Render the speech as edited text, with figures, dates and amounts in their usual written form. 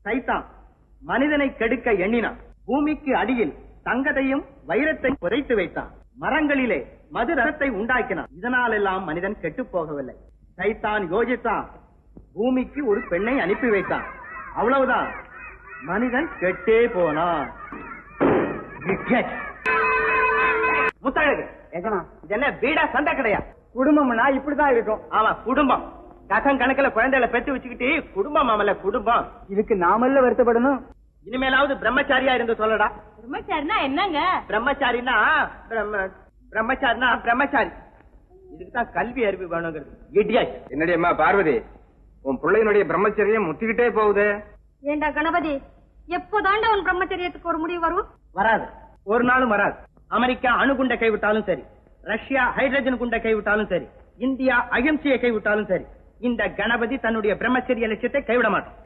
சைத்தான் மனிதனை கெடுக்க எண்ணினான். பூமிக்கு அடியில் தங்கத்தையும் வைரத்தையும் புதைத்து வைத்தான். மரங்களிலே மது ரசத்தை உண்டாக்கினான். இதனால் எல்லாம் மனிதன் கெட்டு போகவில்லை. சைத்தான் யோசித்தான், பூமிக்கு ஒரு பெண்ணை அனுப்பி வைத்தான். அவ்வளவுதான், மனிதன் கெட்டே போனான். முத்தழகு, என்ன வீடா சண்டை கிடையா? குடும்பம்னா இப்படிதான் இருக்கும். ஆமா, குடும்பம். கசம் கணக்குல குழந்தைகளை பெற்று வச்சுக்கிட்டு குடும்பம் ஆமல குடும்பம். இதுக்கு நாமல்ல வருத்தப்படணும். இனிமேலாவது பிரம்மச்சாரியா இருந்து சொல்லடா. பிரம்மச்சாரினா என்னங்க? பிரம்மச்சாரினா பிரம்மச்சாரி. இதுக்குதான் கல்வி அறிவு வேணுங்கிறது. இடியட். என்னடி அம்மா பார்வதி, உன் பிள்ளையினுடைய பிரம்மச்சரியம் முத்திக்கிட்டே போகுது. ஏண்டா கணபதி, எப்போதாண்டா உன் பிரம்மச்சரியத்துக்கு ஒரு முடிவு வரும்? வராது, ஒரு நாளும் வராது. அமெரிக்கா அணுகுண்டை கைவிட்டாலும் சரி, ரஷ்யா ஹைட்ரஜன் குண்டை கைவிட்டாலும் சரி, இந்தியா அகிம்சையை கைவிட்டாலும் சரி, இந்த கணபதி தன்னுடைய பிரம்மச்சரிய லட்சியத்தை கைவிட மாட்டான்.